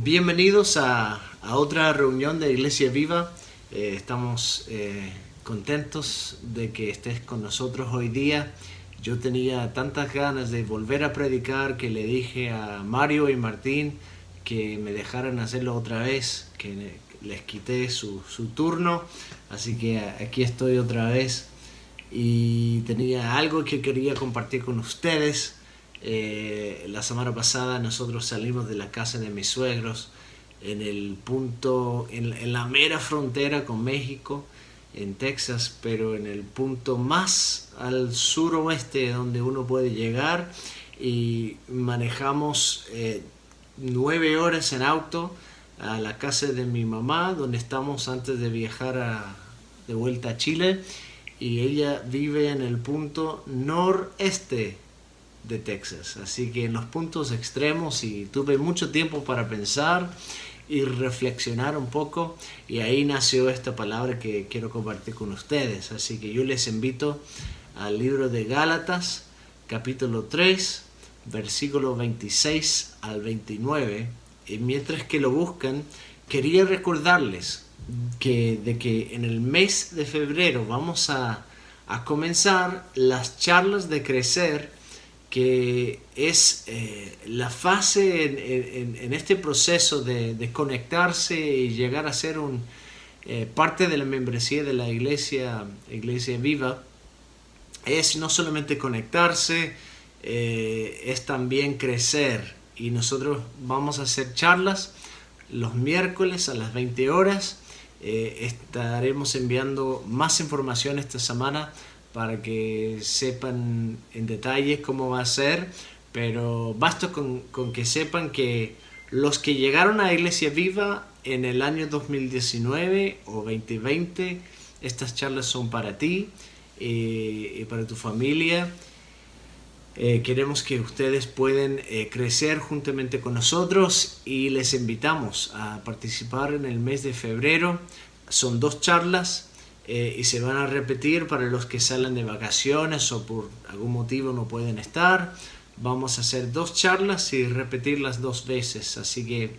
Bienvenidos a otra reunión de Iglesia Viva. Estamos contentos de que estés con nosotros hoy día. Yo tenía tantas ganas de volver a predicar que le dije a Mario y Martín que me dejaran hacerlo otra vez, que les quité su turno. Así que aquí estoy otra vez y tenía algo que quería compartir con ustedes. La semana pasada nosotros salimos de la casa de mis suegros en el punto, en la mera frontera con México, en Texas, pero en el punto más al suroeste donde uno puede llegar, y manejamos 9 horas en auto a la casa de mi mamá, donde estamos antes de viajar de vuelta a Chile, y ella vive en el punto noreste de Texas, así que en los puntos extremos, y tuve mucho tiempo para pensar y reflexionar un poco, y ahí nació esta palabra que quiero compartir con ustedes. Así que yo les invito al libro de Gálatas, capítulo 3, versículo 26 al 29, y mientras que lo buscan, quería recordarles que en el mes de febrero vamos a comenzar las charlas de crecer, que es la fase en este proceso de conectarse y llegar a ser parte de la membresía de la Iglesia Viva. Es no solamente conectarse, es también crecer. Y nosotros vamos a hacer charlas los miércoles a las 20 horas. Estaremos enviando más información esta semana para que sepan en detalle cómo va a ser, pero basta con que sepan que los que llegaron a Iglesia Viva en el año 2019 o 2020, estas charlas son para ti y para tu familia. Queremos que ustedes puedan crecer juntamente con nosotros, y les invitamos a participar en el mes de febrero. Son 2 charlas. Y se van a repetir para los que salen de vacaciones o por algún motivo no pueden estar. Vamos a hacer 2 charlas y repetirlas 2 veces. Así que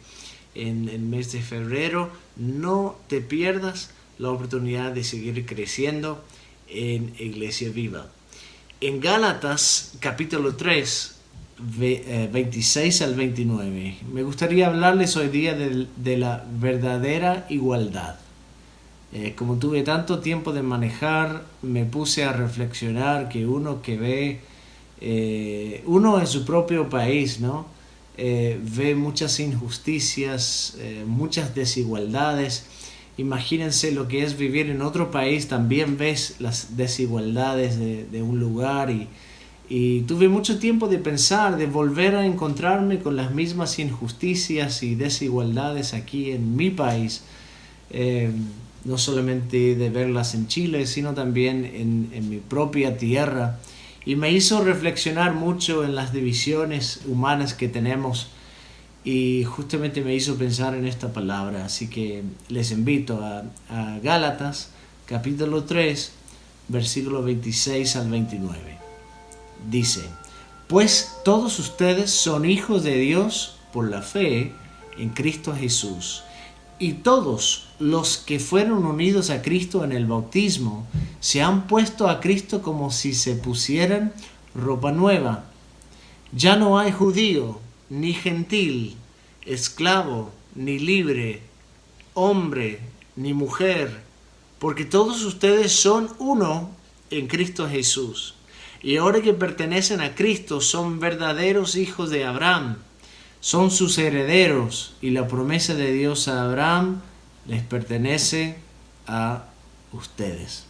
en el mes de febrero no te pierdas la oportunidad de seguir creciendo en Iglesia Viva. En Gálatas capítulo 3, 26 al 29, me gustaría hablarles hoy día de la verdadera igualdad. Como tuve tanto tiempo de manejar, me puse a reflexionar que uno que ve, uno en su propio país, ¿no? Ve muchas injusticias, muchas desigualdades. Imagínense lo que es vivir en otro país, también ves las desigualdades de un lugar, y tuve mucho tiempo de pensar, de volver a encontrarme con las mismas injusticias y desigualdades aquí en mi país. No solamente de verlas en Chile, sino también en mi propia tierra. Y me hizo reflexionar mucho en las divisiones humanas que tenemos, y justamente me hizo pensar en esta palabra. Así que les invito a Gálatas, capítulo 3, versículo 26 al 29. Dice: pues todos ustedes son hijos de Dios por la fe en Cristo Jesús. Y todos los que fueron unidos a Cristo en el bautismo se han puesto a Cristo como si se pusieran ropa nueva. Ya no hay judío, ni gentil, esclavo, ni libre, hombre, ni mujer, porque todos ustedes son uno en Cristo Jesús. Y ahora que pertenecen a Cristo, son verdaderos hijos de Abraham. Son sus herederos, y la promesa de Dios a Abraham les pertenece a ustedes.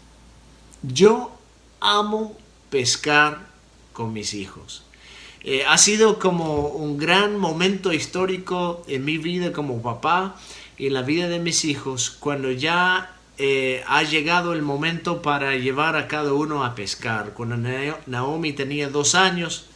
Yo amo pescar con mis hijos. Ha sido como un gran momento histórico en mi vida como papá y en la vida de mis hijos, cuando ya ha llegado el momento para llevar a cada uno a pescar. Cuando Naomi tenía 2 años,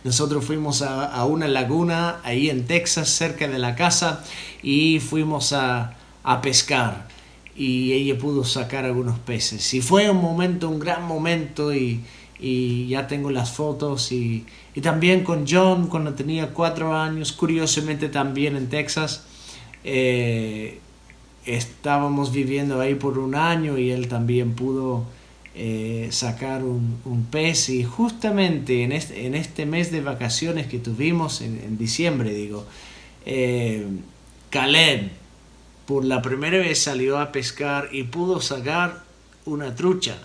nosotros fuimos a una laguna ahí en Texas, cerca de la casa, y fuimos a pescar, y ella pudo sacar algunos peces. Y fue un gran momento, y y ya tengo las fotos y también con John cuando tenía 4 años, curiosamente también en Texas. Estábamos viviendo ahí por un año y él también pudo sacar un pez, y justamente en este mes de vacaciones que tuvimos en diciembre, digo, Caleb por la primera vez salió a pescar y pudo sacar una trucha.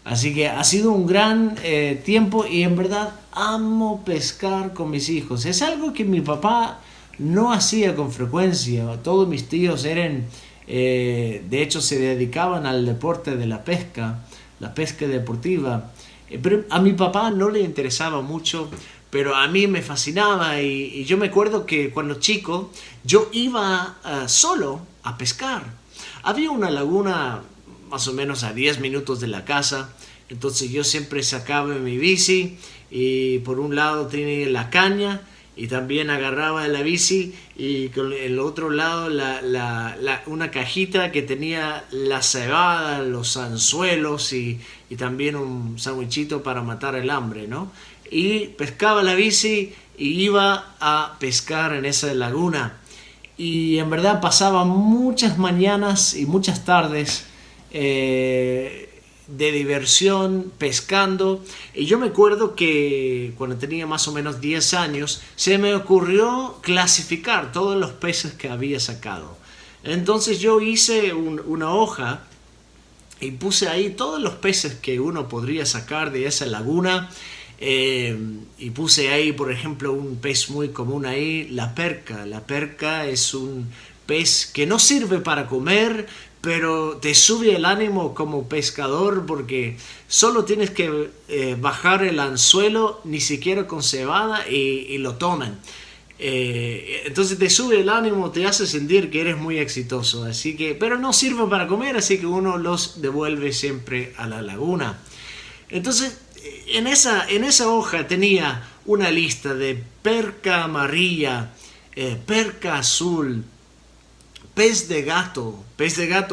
Así que ha sido un gran tiempo, y en verdad amo pescar con mis hijos. Es algo que mi papá no hacía con frecuencia. Todos mis tíos eran, de hecho se dedicaban al deporte de la pesca deportiva. Pero a mi papá no le interesaba mucho, pero a mí me fascinaba, y yo me acuerdo que cuando chico yo iba solo a pescar. Había una laguna más o menos a 10 minutos de la casa, entonces yo siempre sacaba mi bici y por un lado tenía la caña y también agarraba la bici, y con el otro lado una cajita que tenía la cebada, los anzuelos y también un sandwichito para matar el hambre, ¿no? Y pescaba la bici y iba a pescar en esa laguna. Y en verdad pasaba muchas mañanas y muchas tardes de diversión pescando. Y yo me acuerdo que cuando tenía más o menos 10 años se me ocurrió clasificar todos los peces que había sacado. Entonces yo hice una hoja y puse ahí todos los peces que uno podría sacar de esa laguna. Y puse ahí, por ejemplo, un pez muy común ahí, la perca. La perca es un pez que no sirve para comer, pero te sube el ánimo como pescador, porque solo tienes que bajar el anzuelo, ni siquiera con cebada, y lo toman. Entonces te sube el ánimo, te hace sentir que eres muy exitoso, así que, pero no sirve para comer, así que uno los devuelve siempre a la laguna. Entonces en esa hoja tenía una lista de perca amarilla, perca azul, pez de gato,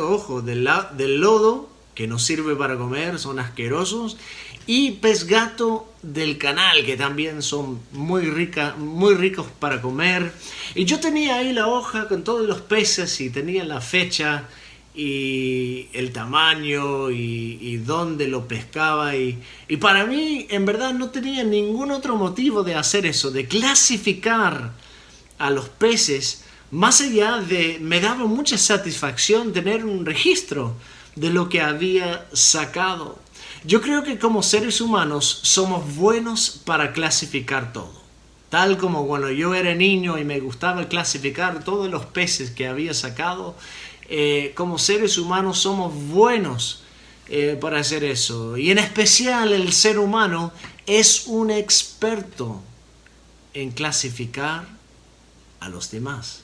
ojo, del lodo, que no sirve para comer, son asquerosos, y pez gato del canal, que también son muy ricos para comer. Y yo tenía ahí la hoja con todos los peces y tenía la fecha y el tamaño y dónde lo pescaba, y para mí en verdad no tenía ningún otro motivo de hacer eso, de clasificar a los peces, más allá de, me daba mucha satisfacción tener un registro de lo que había sacado. Yo creo que como seres humanos somos buenos para clasificar todo. Tal como cuando yo era niño y me gustaba clasificar todos los peces que había sacado, como seres humanos somos buenos para hacer eso. Y en especial el ser humano es un experto en clasificar a los demás.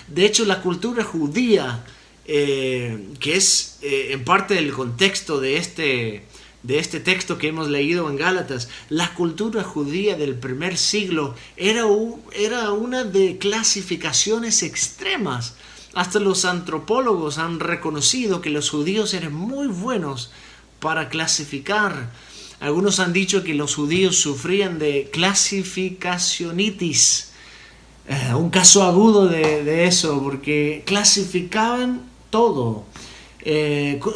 De hecho, la cultura judía, que es en parte del contexto de este texto que hemos leído en Gálatas, la cultura judía del primer siglo era una de clasificaciones extremas. Hasta los antropólogos han reconocido que los judíos eran muy buenos para clasificar. Algunos han dicho que los judíos sufrían de clasificacionitis, un caso agudo de eso, porque clasificaban todo.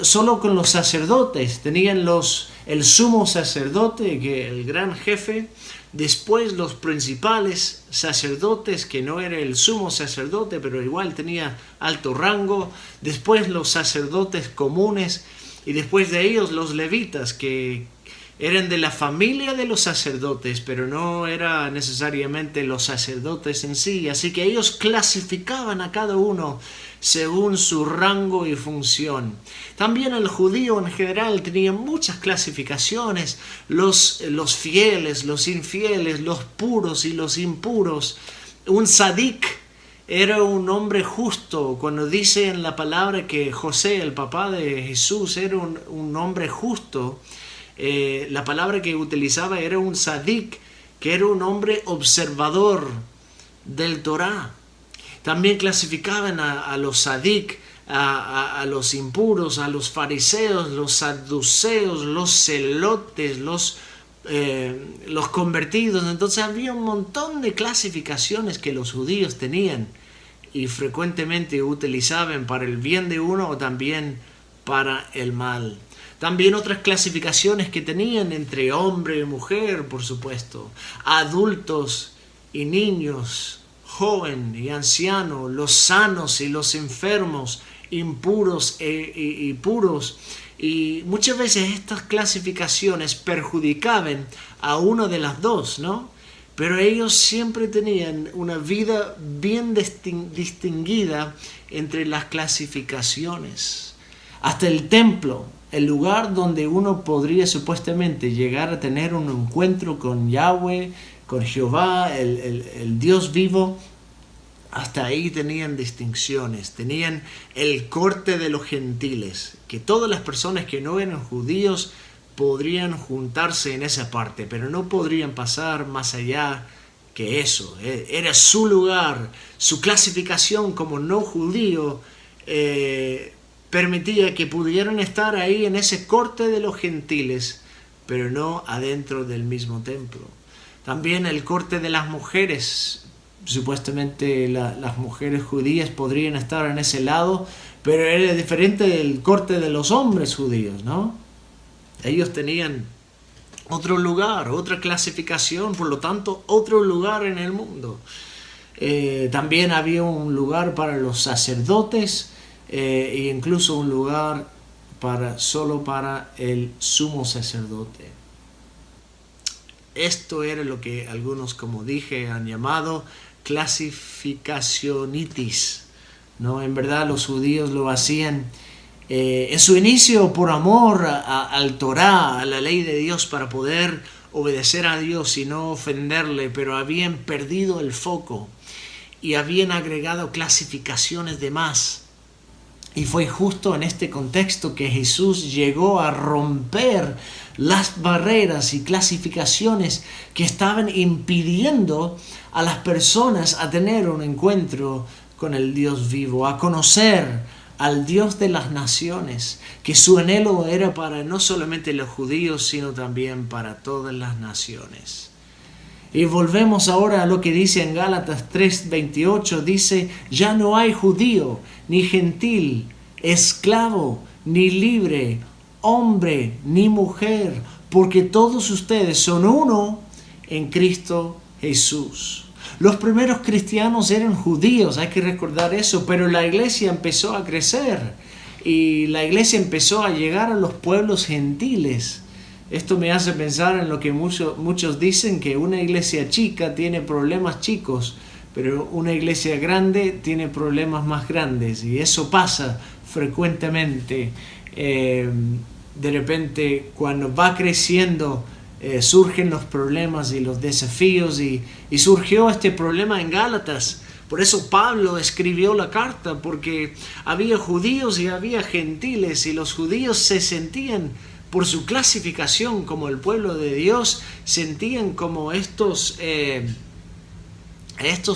Solo con los sacerdotes tenían el sumo sacerdote, que el gran jefe, después los principales sacerdotes, que no era el sumo sacerdote pero igual tenía alto rango, después los sacerdotes comunes, y después de ellos los levitas, que eran de la familia de los sacerdotes, pero no eran necesariamente los sacerdotes en sí. Así que ellos clasificaban a cada uno según su rango y función. También el judío en general tenía muchas clasificaciones: los fieles, los infieles, los puros y los impuros. Un sadik era un hombre justo. Cuando dice en la palabra que José, el papá de Jesús, era un hombre justo, la palabra que utilizaba era un sadik, que era un hombre observador del Torá. También clasificaban a los sadik a los impuros, a los fariseos, los saduceos, los celotes, los convertidos. Entonces había un montón de clasificaciones que los judíos tenían y frecuentemente utilizaban para el bien de uno o también para el mal. También otras clasificaciones que tenían entre hombre y mujer, por supuesto, adultos y niños, joven y anciano, los sanos y los enfermos, impuros y puros. Y muchas veces estas clasificaciones perjudicaban a uno de las dos, ¿no? Pero ellos siempre tenían una vida bien distinguida entre las clasificaciones. Hasta el templo, el lugar donde uno podría supuestamente llegar a tener un encuentro con Yahweh, con Jehová, el Dios vivo, hasta ahí tenían distinciones, tenían el corte de los gentiles, que todas las personas que no eran judíos podrían juntarse en esa parte, pero no podrían pasar más allá que eso. Era su lugar, su clasificación como no judío permitía que pudieran estar ahí en ese corte de los gentiles, pero no adentro del mismo templo. También el corte de las mujeres. Supuestamente las mujeres judías podrían estar en ese lado, pero era diferente del corte de los hombres judíos, ¿no? Ellos tenían otro lugar, otra clasificación, por lo tanto, otro lugar en el mundo. También había un lugar para los sacerdotes e incluso un lugar solo para el sumo sacerdote. Esto era lo que algunos, como dije, han llamado clasificacionitis, ¿no? En verdad los judíos lo hacían en su inicio por amor al Torá, a la ley de Dios, para poder obedecer a Dios y no ofenderle, pero habían perdido el foco y habían agregado clasificaciones de más. Y fue justo en este contexto que Jesús llegó a romper las barreras y clasificaciones que estaban impidiendo a las personas a tener un encuentro con el Dios vivo, a conocer al Dios de las naciones, que su anhelo era para no solamente los judíos, sino también para todas las naciones. Y volvemos ahora a lo que dice en Gálatas 3:28, dice: ya no hay judío, ni gentil, esclavo, ni libre, hombre, ni mujer, porque todos ustedes son uno en Cristo Jesús. Los primeros cristianos eran judíos, hay que recordar eso, pero la iglesia empezó a crecer y la iglesia empezó a llegar a los pueblos gentiles. Esto me hace pensar en lo que muchos dicen, que una iglesia chica tiene problemas chicos, pero una iglesia grande tiene problemas más grandes, y eso pasa frecuentemente. De repente, cuando va creciendo, surgen los problemas y los desafíos, y surgió este problema en Gálatas. Por eso Pablo escribió la carta, porque había judíos y había gentiles, y los judíos se sentían, por su clasificación como el pueblo de Dios, sentían como estos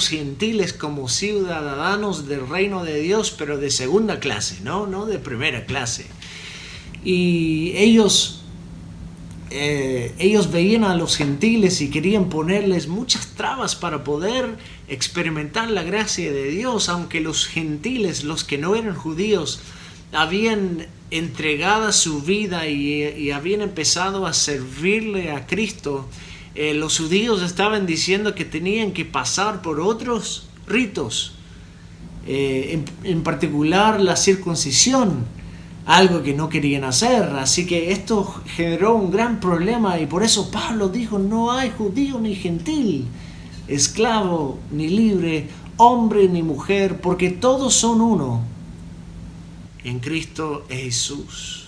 gentiles como ciudadanos del reino de Dios, pero de segunda clase, no de primera clase. Y ellos veían a los gentiles y querían ponerles muchas trabas para poder experimentar la gracia de Dios, aunque los gentiles, los que no eran judíos, habían entregado su vida y habían empezado a servirle a Cristo. Los judíos estaban diciendo que tenían que pasar por otros ritos, en particular la circuncisión, algo que no querían hacer. Así que esto generó un gran problema, y por eso Pablo dijo: no hay judío ni gentil, esclavo ni libre, hombre ni mujer, porque todos son uno en Cristo Jesús.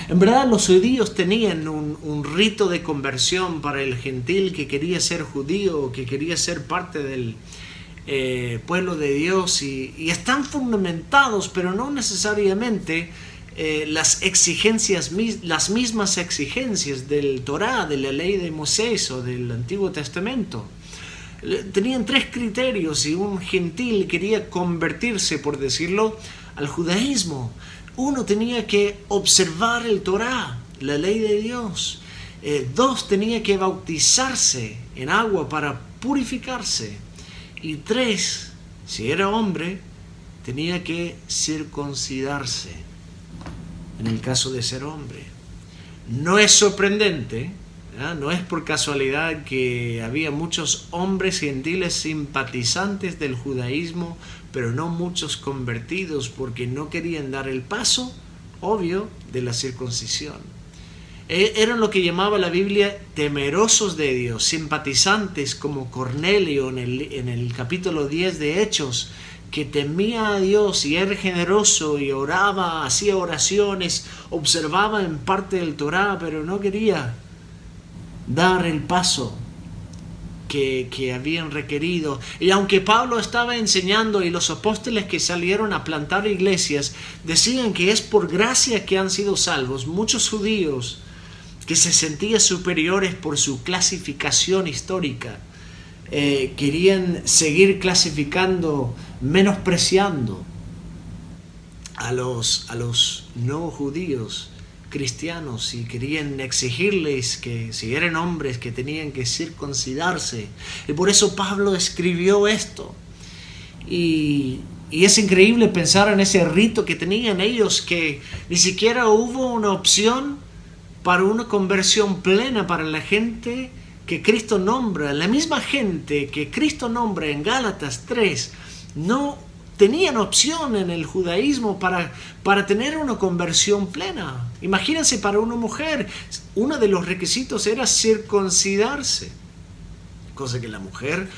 En verdad, los judíos tenían un rito de conversión para el gentil que quería ser judío o que quería ser parte del pueblo de Dios, y están fundamentados, pero no necesariamente las mismas exigencias del Torá, de la ley de Moisés o del Antiguo Testamento. Tenían 3 criterios. Si un gentil quería convertirse, por decirlo, al judaísmo. Uno, tenía que observar el Torá, la ley de Dios. 2, tenía que bautizarse en agua para purificarse. Y 3, si era hombre, tenía que circuncidarse, en el caso de ser hombre. No es sorprendente, no es por casualidad que había muchos hombres gentiles simpatizantes del judaísmo, pero no muchos convertidos, porque no querían dar el paso obvio de la circuncisión. Eran lo que llamaba la Biblia temerosos de Dios, simpatizantes como Cornelio en el capítulo 10 de Hechos, que temía a Dios y era generoso y oraba, hacía oraciones, observaba en parte del Torá, pero no quería dar el paso que habían requerido. Y aunque Pablo estaba enseñando y los apóstoles que salieron a plantar iglesias decían que es por gracia que han sido salvos, muchos judíos que se sentían superiores por su clasificación histórica querían seguir clasificando, menospreciando a los no judíos cristianos, y querían exigirles que si eran hombres que tenían que circuncidarse. Y por eso Pablo escribió esto. Y es increíble pensar en ese rito que tenían ellos, que ni siquiera hubo una opción para una conversión plena para la gente que Cristo nombra. La misma gente que Cristo nombra en Gálatas 3 no tenían opción en el judaísmo para tener una conversión plena. Imagínense, para una mujer, uno de los requisitos era circuncidarse, cosa que la mujer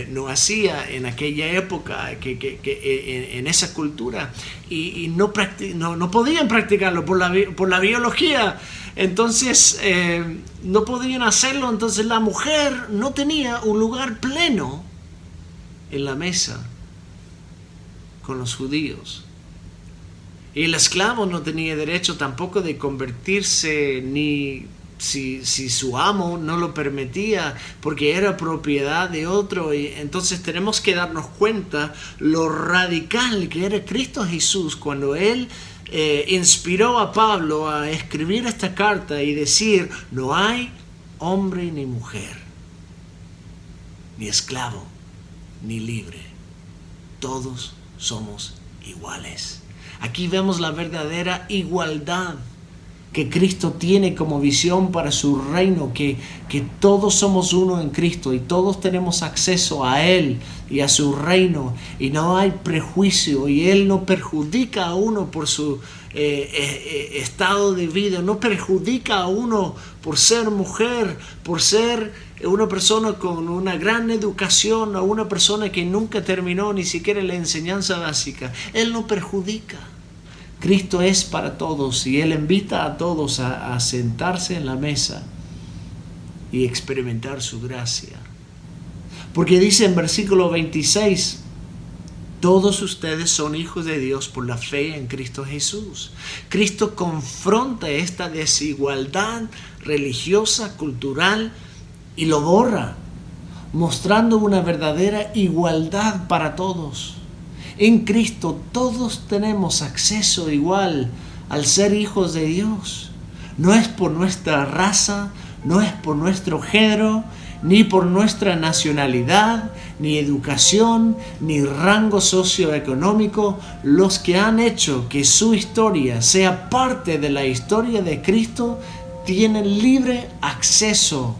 no hacía en aquella época, en esa cultura, y no podían practicarlo por la biología. Entonces no podían hacerlo. Entonces la mujer no tenía un lugar pleno en la mesa con los judíos. Y el esclavo no tenía derecho tampoco de convertirse, ni si su amo no lo permitía, porque era propiedad de otro. Y entonces tenemos que darnos cuenta lo radical que era Cristo Jesús cuando Él inspiró a Pablo a escribir esta carta y decir: no hay hombre ni mujer, ni esclavo ni libre, todos somos iguales. Aquí vemos la verdadera igualdad que Cristo tiene como visión para su reino, que todos somos uno en Cristo y todos tenemos acceso a Él y a su reino, y no hay prejuicio, y Él no perjudica a uno por su estado de vida, no perjudica a uno por ser mujer, por ser una persona con una gran educación, o una persona que nunca terminó ni siquiera la enseñanza básica. Él no perjudica. Cristo es para todos, y Él invita a todos a sentarse en la mesa y experimentar su gracia. Porque dice en versículo 26: todos ustedes son hijos de Dios por la fe en Cristo Jesús. Cristo confronta esta desigualdad religiosa, cultural, y lo borra, mostrando una verdadera igualdad para todos. En Cristo todos tenemos acceso igual al ser hijos de Dios. No es por nuestra raza, no es por nuestro género, ni por nuestra nacionalidad, ni educación, ni rango socioeconómico, los que han hecho que su historia sea parte de la historia de Cristo tienen libre acceso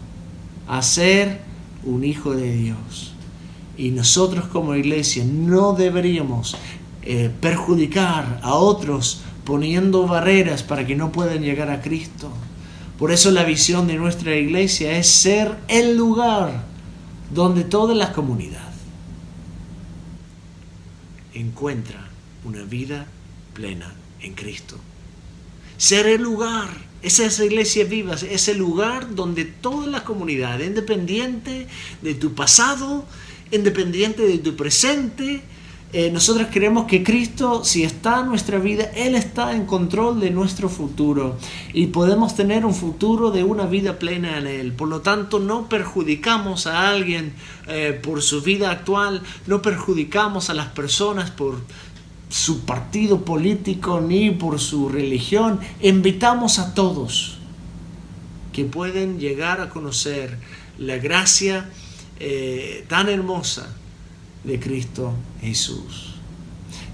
a ser un hijo de Dios. Y nosotros como iglesia no deberíamos perjudicar a otros poniendo barreras para que no puedan llegar a Cristo. Por eso la visión de nuestra iglesia es ser el lugar donde toda la comunidad encuentra una vida plena en Cristo. Ser el lugar, esa es la iglesia viva, es el lugar donde toda la comunidad, independiente de tu pasado, independiente de tu presente, nosotros creemos que Cristo, si está en nuestra vida, Él está en control de nuestro futuro, y podemos tener un futuro de una vida plena en Él. Por lo tanto, no perjudicamos a alguien por su vida actual, no perjudicamos a las personas por su partido político ni por su religión. Invitamos a todos que pueden llegar a conocer la gracia tan hermosa de Cristo Jesús.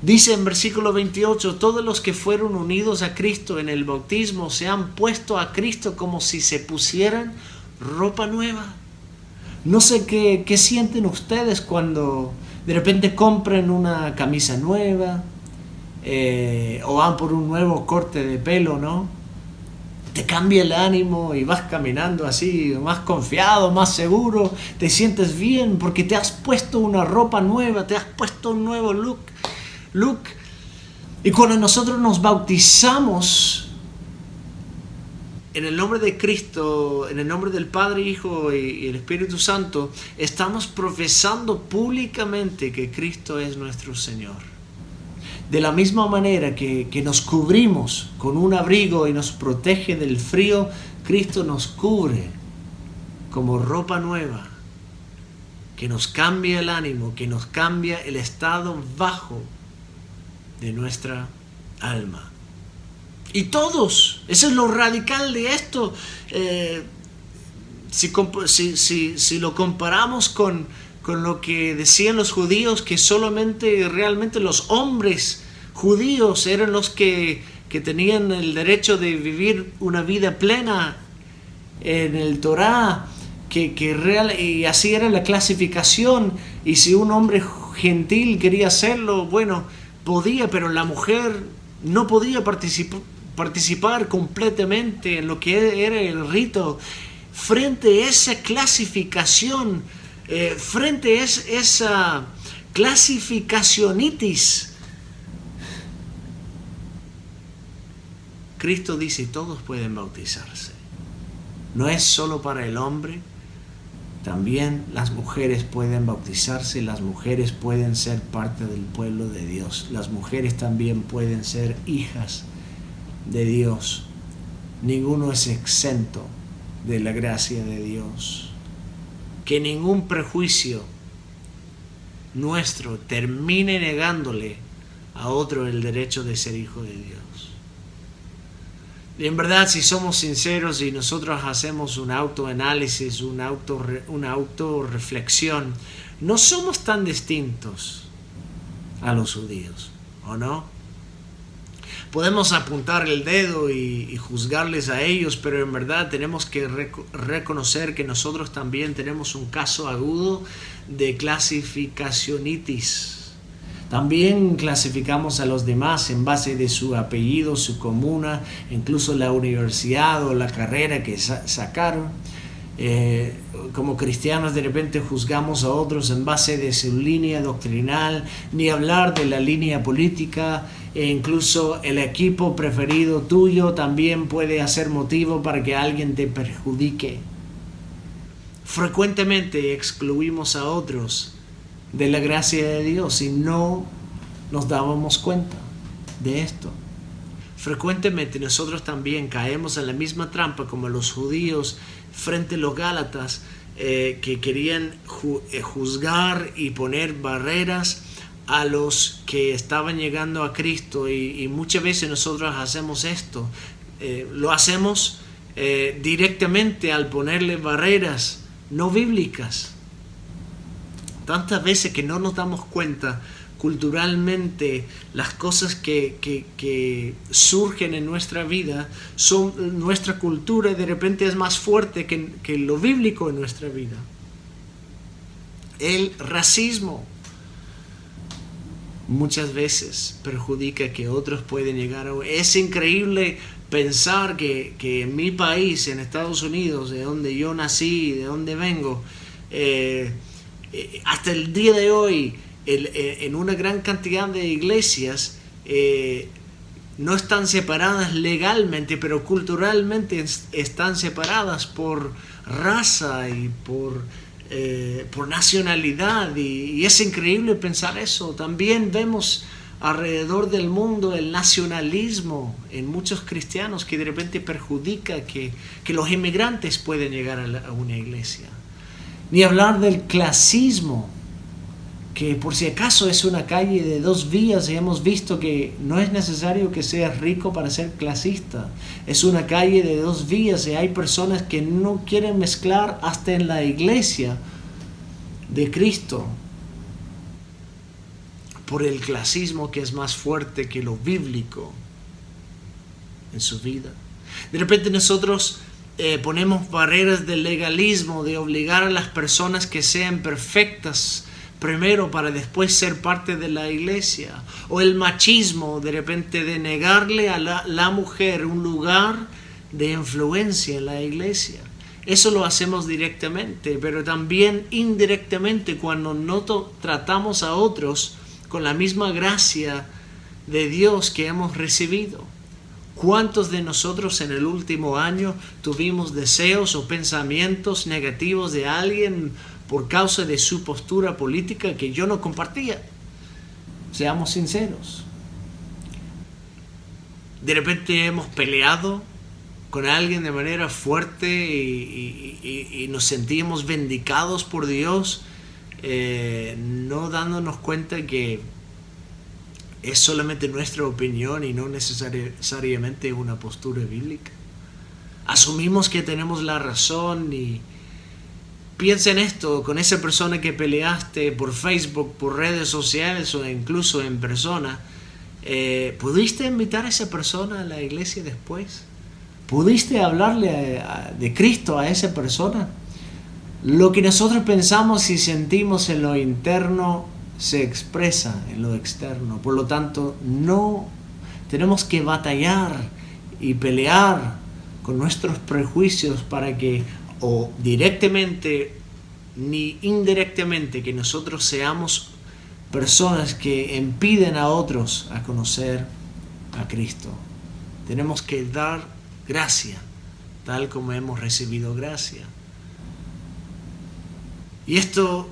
Dice en versículo 28, todos los que fueron unidos a Cristo en el bautismo se han puesto a Cristo como si se pusieran ropa nueva. No sé qué sienten ustedes cuando de repente compran una camisa nueva o van por un nuevo corte de pelo, ¿no? Te cambia el ánimo y vas caminando así, más confiado, más seguro, te sientes bien porque te has puesto una ropa nueva, te has puesto un nuevo look. Y cuando nosotros nos bautizamos en el nombre de Cristo, en el nombre del Padre, Hijo y el Espíritu Santo, estamos profesando públicamente que Cristo es nuestro Señor. De la misma manera que nos cubrimos con un abrigo y nos protege del frío, Cristo nos cubre como ropa nueva, que nos cambia el ánimo, que nos cambia el estado bajo de nuestra alma. Y todos, eso es lo radical de esto. Si lo comparamos con lo que decían los judíos, que solamente realmente los hombres judíos eran los que tenían el derecho de vivir una vida plena en el Torá, y así era la clasificación, y si un hombre gentil quería hacerlo, bueno, podía, pero la mujer no podía participar completamente en lo que era el rito. Frente a esa clasificación, frente a esa clasificacionitis, Cristo dice, todos pueden bautizarse. No es solo para el hombre, también las mujeres pueden bautizarse, las mujeres pueden ser parte del pueblo de Dios, las mujeres también pueden ser hijas de Dios. Ninguno es exento de la gracia de Dios. Que ningún prejuicio nuestro termine negándole a otro el derecho de ser hijo de Dios. Y en verdad, si somos sinceros y nosotros hacemos un autoanálisis, una autorreflexión, no somos tan distintos a los judíos, ¿o no? Podemos apuntar el dedo y juzgarles a ellos, pero en verdad tenemos que reconocer que nosotros también tenemos un caso agudo de clasificacionitis. También clasificamos a los demás en base de su apellido, su comuna, incluso la universidad o la carrera que sacaron. Como cristianos de repente juzgamos a otros en base de su línea doctrinal, ni hablar de la línea política, e incluso el equipo preferido tuyo también puede ser motivo para que alguien te perjudique. Frecuentemente excluimos a otros de la gracia de Dios y no nos dábamos cuenta de esto. Frecuentemente nosotros también caemos en la misma trampa como los judíos frente a los gálatas que querían juzgar y poner barreras a los que estaban llegando a Cristo, y muchas veces nosotros hacemos esto. Lo hacemos directamente al ponerle barreras no bíblicas. Tantas veces que no nos damos cuenta culturalmente las cosas que surgen en nuestra vida, nuestra cultura de repente es más fuerte que lo bíblico en nuestra vida. El racismo muchas veces perjudica que otros pueden llegar a... Es increíble pensar que en mi país, en Estados Unidos, de donde yo nací, de donde vengo, hasta el día de hoy, en una gran cantidad de iglesias no están separadas legalmente, pero culturalmente están separadas por raza y por nacionalidad, y es increíble pensar eso. También vemos alrededor del mundo el nacionalismo en muchos cristianos que de repente perjudica que los inmigrantes pueden llegar a una iglesia. Ni hablar del clasismo que por si acaso es una calle de 2 vías y hemos visto que no es necesario que seas rico para ser clasista. Es una calle de 2 vías y hay personas que no quieren mezclar hasta en la iglesia de Cristo por el clasismo que es más fuerte que lo bíblico en su vida. De repente nosotros ponemos barreras del legalismo, de obligar a las personas que sean perfectas primero para después ser parte de la iglesia, o el machismo de repente de negarle a la mujer un lugar de influencia en la iglesia. Eso lo hacemos directamente, pero también indirectamente cuando no tratamos a otros con la misma gracia de Dios que hemos recibido. ¿Cuántos de nosotros en el último año tuvimos deseos o pensamientos negativos de alguien por causa de su postura política que yo no compartía? Seamos sinceros. De repente hemos peleado con alguien de manera fuerte y nos sentimos vindicados por Dios, no dándonos cuenta que es solamente nuestra opinión y no necesariamente una postura bíblica. Asumimos que tenemos la razón y piensa en esto, con esa persona que peleaste por Facebook, por redes sociales o incluso en persona, ¿pudiste invitar a esa persona a la iglesia después? ¿Pudiste hablarle de Cristo a esa persona? Lo que nosotros pensamos y sentimos en lo interno se expresa en lo externo. Por lo tanto, no tenemos que batallar y pelear con nuestros prejuicios para que, o directamente ni indirectamente, que nosotros seamos personas que impiden a otros a conocer a Cristo. Tenemos que dar gracia, tal como hemos recibido gracia. Y esto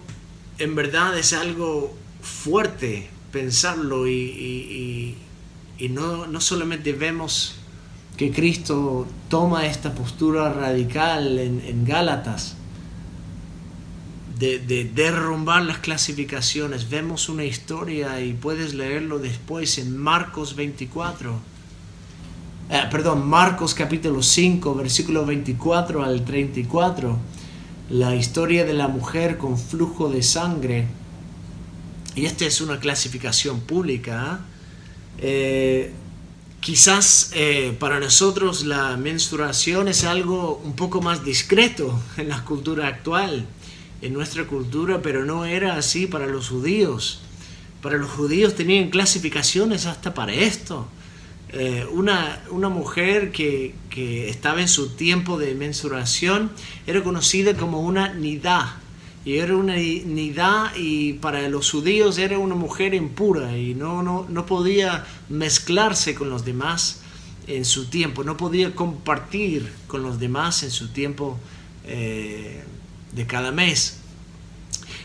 en verdad es algo fuerte pensarlo y no solamente vemos que Cristo toma esta postura radical en Gálatas de derrumbar las clasificaciones. Vemos una historia y puedes leerlo después en Marcos capítulo 5, versículo 24 al 34. La historia de la mujer con flujo de sangre. Y esta es una clasificación pública. Quizás para nosotros la menstruación es algo un poco más discreto en la cultura actual, en nuestra cultura, pero no era así para los judíos. Para los judíos tenían clasificaciones hasta para esto. Una mujer que estaba en su tiempo de menstruación era conocida como una nidá. Y era una nidá, y para los judíos era una mujer impura y no podía mezclarse con los demás en su tiempo, no podía compartir con los demás en su tiempo de cada mes.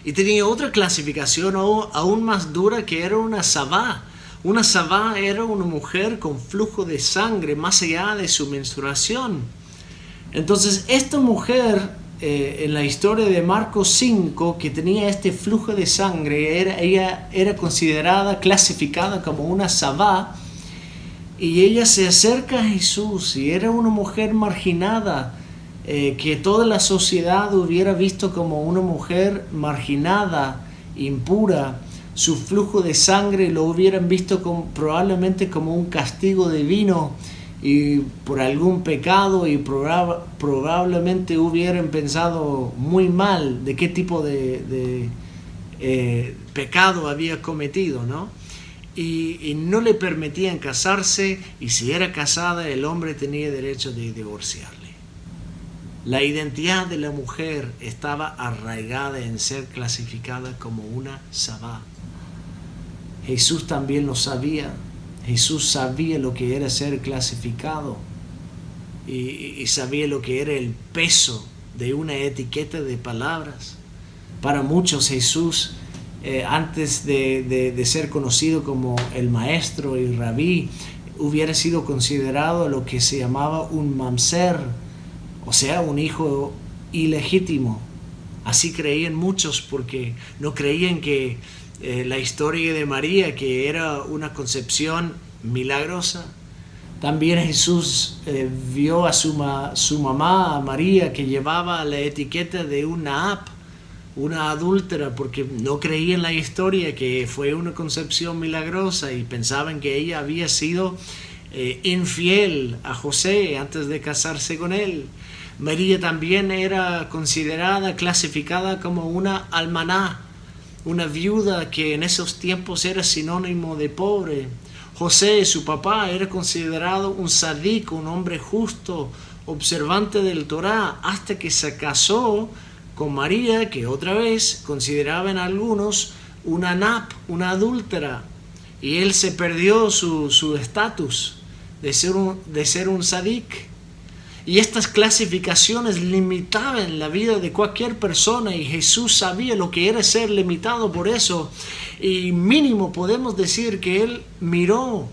Y tenía otra clasificación aún más dura, que era una sabá. Una sabá era una mujer con flujo de sangre más allá de su menstruación. Entonces esta mujer, en la historia de Marcos 5, que tenía este flujo de sangre, ella era considerada, clasificada como una sabá, y ella se acerca a Jesús y era una mujer marginada, que toda la sociedad hubiera visto como una mujer marginada, impura. Su flujo de sangre lo hubieran visto probablemente como un castigo divino y por algún pecado, y probablemente hubieran pensado muy mal de qué tipo de pecado había cometido, ¿no? Y no le permitían casarse, y si era casada el hombre tenía derecho de divorciarle. La identidad de la mujer estaba arraigada en ser clasificada como una sabá. Jesús también lo sabía. Jesús sabía lo que era ser clasificado y sabía lo que era el peso de una etiqueta de palabras. Para muchos Jesús, antes de ser conocido como el maestro y rabí, hubiera sido considerado lo que se llamaba un mamzer, o sea, un hijo ilegítimo. Así creían muchos, porque no creían que la historia de María, que era una concepción milagrosa. También Jesús vio a su mamá, a María, que llevaba la etiqueta de una adúltera, porque no creía en la historia que fue una concepción milagrosa y pensaban que ella había sido infiel a José antes de casarse con él. María también era considerada, clasificada como una almaná, una viuda que en esos tiempos era sinónimo de pobre. José, su papá, era considerado un sadik, un hombre justo, observante del Torá, hasta que se casó con María, que otra vez consideraban algunos una nap, una adúltera, y él se perdió su estatus de ser un sadik. Y estas clasificaciones limitaban la vida de cualquier persona, y Jesús sabía lo que era ser limitado por eso. Y mínimo podemos decir que él miró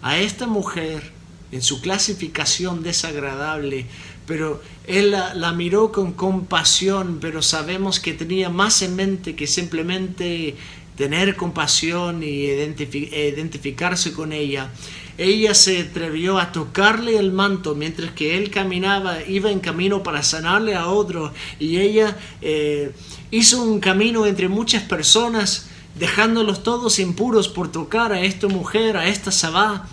a esta mujer en su clasificación desagradable, pero él la miró con compasión, pero sabemos que tenía más en mente que simplemente tener compasión y identificarse con ella. Ella se atrevió a tocarle el manto mientras que él iba en camino para sanarle a otro, y ella hizo un camino entre muchas personas, dejándolos todos impuros por tocar a esta mujer, a esta Sabá,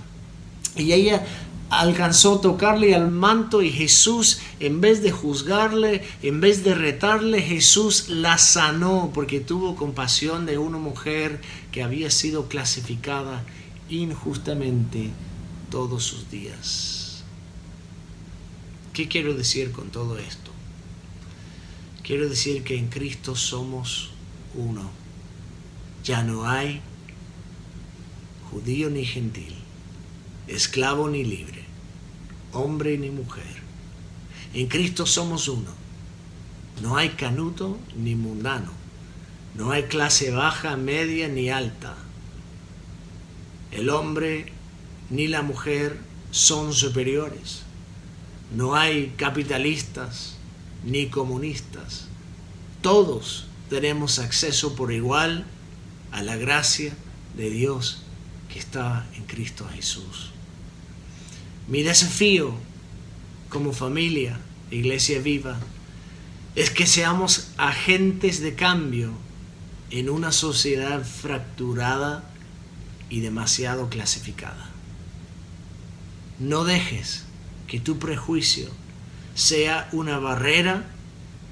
y ella alcanzó a tocarle al manto, y Jesús, en vez de juzgarle, en vez de retarle, Jesús la sanó porque tuvo compasión de una mujer que había sido clasificada injustamente todos sus días. ¿Qué quiero decir con todo esto? Quiero decir que en Cristo somos uno. Ya no hay judío ni gentil, esclavo ni libre, hombre ni mujer. En Cristo somos uno. No hay canuto ni mundano. No hay clase baja, media ni alta. El hombre ni la mujer son superiores. No hay capitalistas ni comunistas. Todos tenemos acceso por igual a la gracia de Dios que está en Cristo Jesús. Mi desafío como familia, Iglesia Viva, es que seamos agentes de cambio en una sociedad fracturada y demasiado clasificada. No dejes que tu prejuicio sea una barrera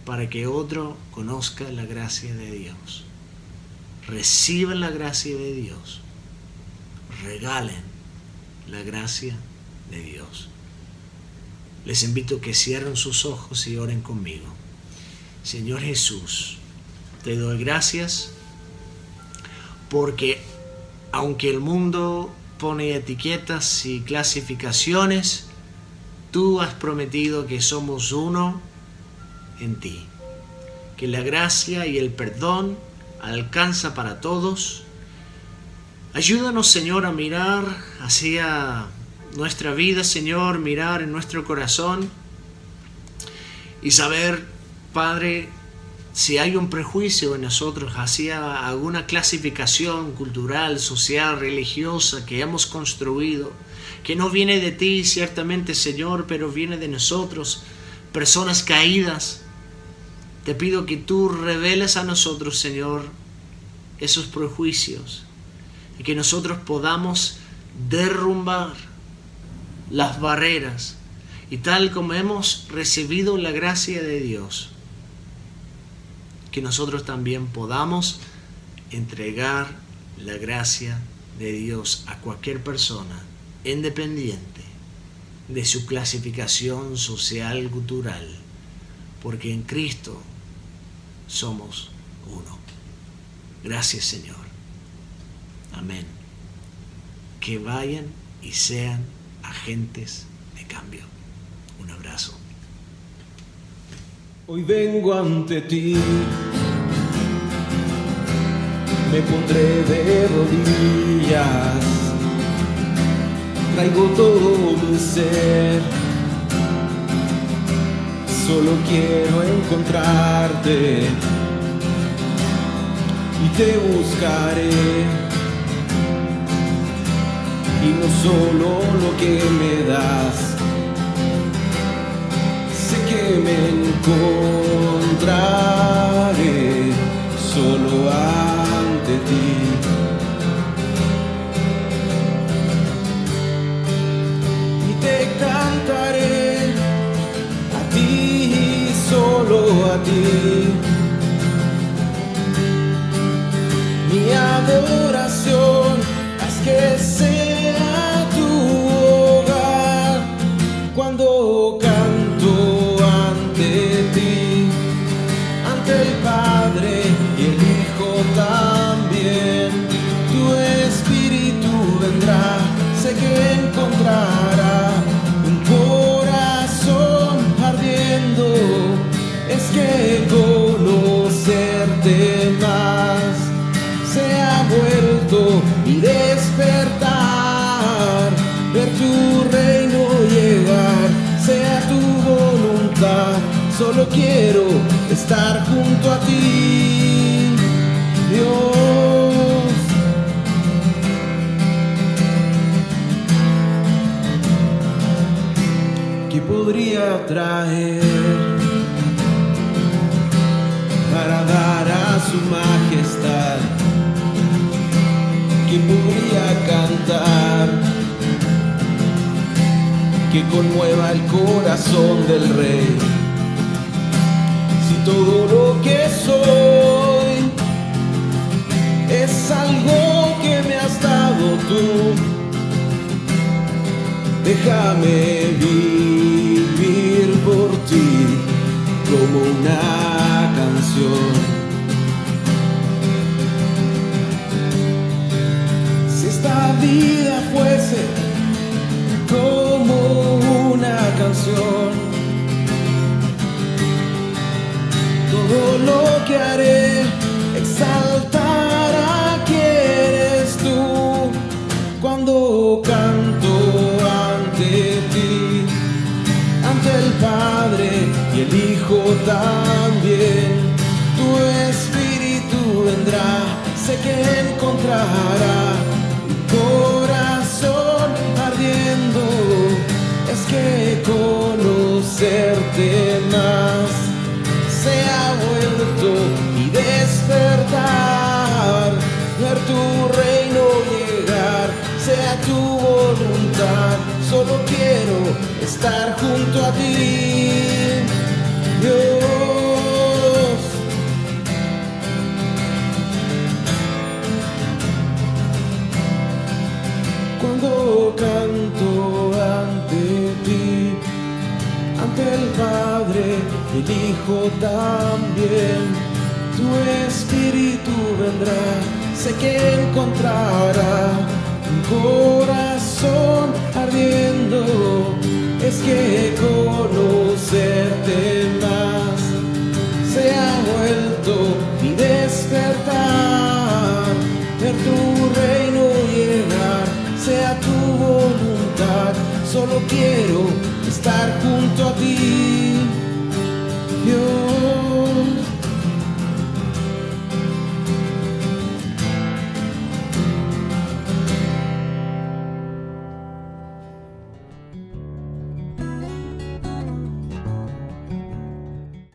para que otro conozca la gracia de Dios. Reciban la gracia de Dios. Regalen la gracia de Dios. Les invito a que cierren sus ojos y oren conmigo. Señor Jesús, te doy gracias porque aunque el mundo pone etiquetas y clasificaciones, tú has prometido que somos uno en ti, que la gracia y el perdón alcanza para todos. Ayúdanos, Señor, a mirar hacia nuestra vida, Señor, mirar en nuestro corazón y saber, Padre, si hay un prejuicio en nosotros hacia alguna clasificación cultural, social, religiosa que hemos construido, que no viene de ti ciertamente, Señor, pero viene de nosotros, personas caídas. Te pido que tú reveles a nosotros, Señor, esos prejuicios y que nosotros podamos derrumbar las barreras y tal como hemos recibido la gracia de Dios, que nosotros también podamos entregar la gracia de Dios a cualquier persona, independiente de su clasificación social, cultural, porque en Cristo somos uno. Gracias, Señor. Amén. Que vayan y sean agentes de cambio. Un abrazo. Hoy vengo ante ti, me pondré de rodillas, traigo todo mi ser, solo quiero encontrarte y te buscaré. Y no solo lo que me das, sé que me encontraré solo ante ti. Y te cantaré a ti, solo a ti. Mi adoración es que sea tu hogar cuando canto ante ti, ante el Padre y el Hijo también. Tu Espíritu vendrá, sé que encontrará un corazón ardiendo. Es que conocerte más se ha vuelto mi despertar, ver tu reino llegar, sea tu voluntad, solo quiero estar junto a ti, Dios. ¿Qué podría traer para dar a su majestad? ¿Quién podría cantar que conmueva el corazón del Rey? Si todo lo que soy es algo que me has dado tú, déjame vivir por ti como una canción. Esta vida fuese como una canción, todo lo que haré exaltará que eres tú cuando canto ante ti, ante el Padre y el Hijo también. Tu Espíritu vendrá, sé que encontrará corazón ardiendo. Es que conocerte más se ha vuelto mi despertar, ver tu reino llegar, sea tu voluntad, solo quiero estar junto a ti, Dios. Cuando canto ante ti, ante el Padre y el Hijo también, tu Espíritu vendrá, sé que encontrará un corazón ardiendo. Es que conozco